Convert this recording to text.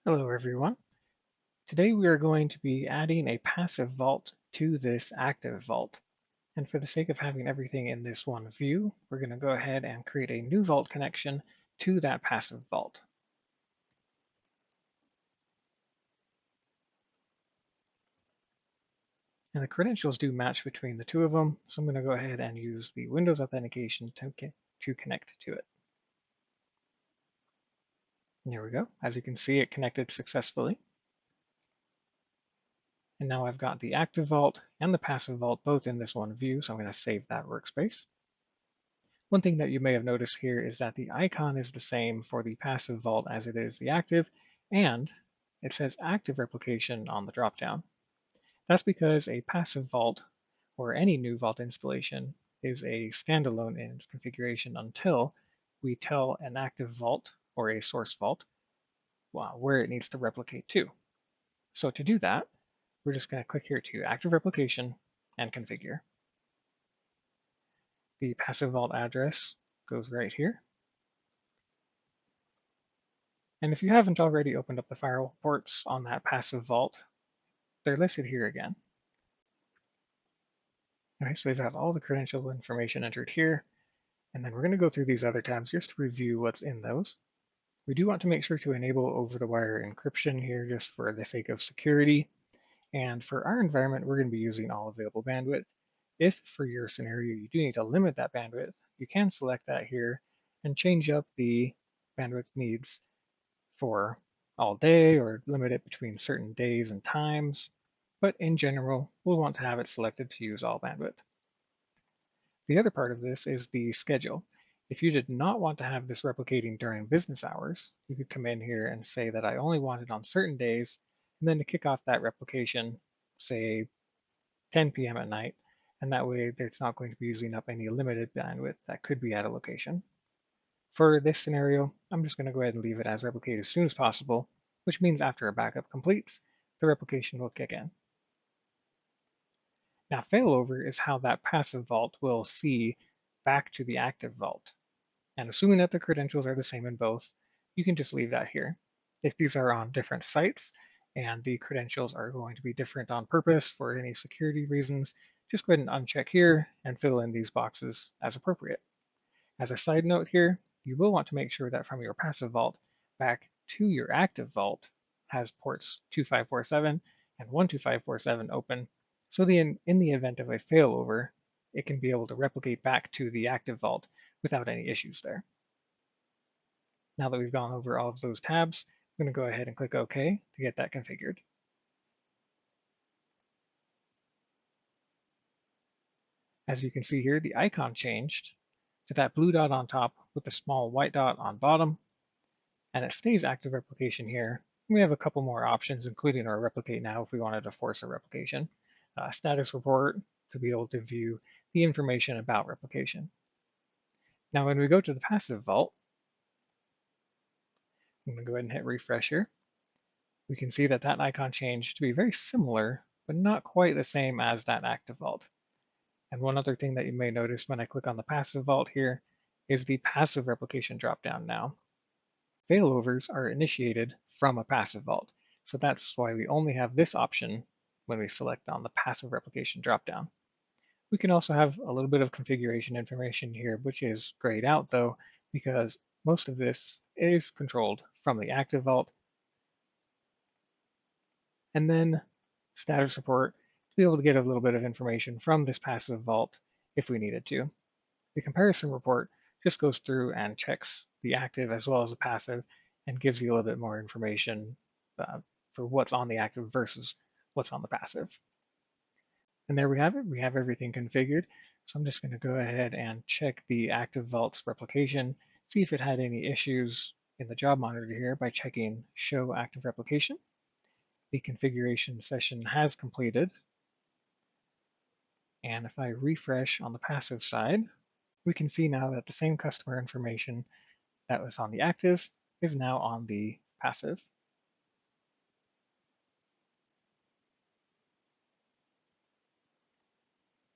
Hello everyone. Today we are going to be adding a passive vault to this active vault. And for the sake of having everything in this one view, we're going to go ahead and create a new vault connection to that passive vault. And the credentials do match between the two of them, so I'm going to go ahead and use the Windows authentication to connect to it. And there we go. As you can see, it connected successfully. And now I've got the active vault and the passive vault both in this one view, so I'm going to save that workspace. One thing that you may have noticed here is that the icon is the same for the passive vault as it is the active, and it says active replication on the dropdown. That's because a passive vault or any new vault installation is a standalone in its configuration until we tell an active vault or a source vault where it needs to replicate to. So to do that, we're just going to click here to active replication and configure. The passive vault address goes right here. And if you haven't already opened up the firewall ports on that passive vault, they're listed here again. Okay, so we've got all the credential information entered here, and then we're going to go through these other tabs just to review what's in those. We do want to make sure to enable over-the-wire encryption here just for the sake of security. And for our environment, we're going to be using all available bandwidth. If for your scenario you do need to limit that bandwidth, you can select that here and change up the bandwidth needs for all day or limit it between certain days and times, but in general, we'll want to have it selected to use all bandwidth. The other part of this is the schedule. If you did not want to have this replicating during business hours, you could come in here and say that I only want it on certain days, and then to kick off that replication, say 10 p.m. at night, and that way it's not going to be using up any limited bandwidth that could be at a location. For this scenario, I'm just going to go ahead and leave it as replicate as soon as possible, which means after a backup completes, the replication will kick in. Now, failover is how that passive vault will see back to the active vault. And assuming that the credentials are the same in both, you can just leave that here. If these are on different sites and the credentials are going to be different on purpose for any security reasons, just go ahead and uncheck here and fill in these boxes as appropriate. As a side note here, you will want to make sure that from your passive vault back to your active vault has ports 2547 and 12547 open, so in the event of a failover, it can be able to replicate back to the active vault without any issues there. Now that we've gone over all of those tabs, I'm going to go ahead and click OK to get that configured. As you can see here, the icon changed to that blue dot on top with the small white dot on bottom, and it stays active replication here. We have a couple more options, including our replicate now if we wanted to force a replication, status report to be able to view the information about replication. Now when we go to the passive vault, I'm going to go ahead and hit refresh here. We can see that that icon changed to be very similar, but not quite the same as that active vault. And one other thing that you may notice when I click on the passive vault here is the passive replication dropdown now. Failovers are initiated from a passive vault. So that's why we only have this option when we select on the passive replication dropdown. We can also have a little bit of configuration information here, which is grayed out though, because most of this is controlled from the active vault. And then status report to be able to get a little bit of information from this passive vault if we needed to. The comparison report just goes through and checks the active as well as the passive and gives you a little bit more information for what's on the active versus what's on the passive. And there we have it. We have everything configured. So I'm just going to go ahead and check the active vault's replication, see if it had any issues in the job monitor here by checking show active replication. The configuration session has completed. And if I refresh on the passive side, we can see now that the same customer information that was on the active is now on the passive.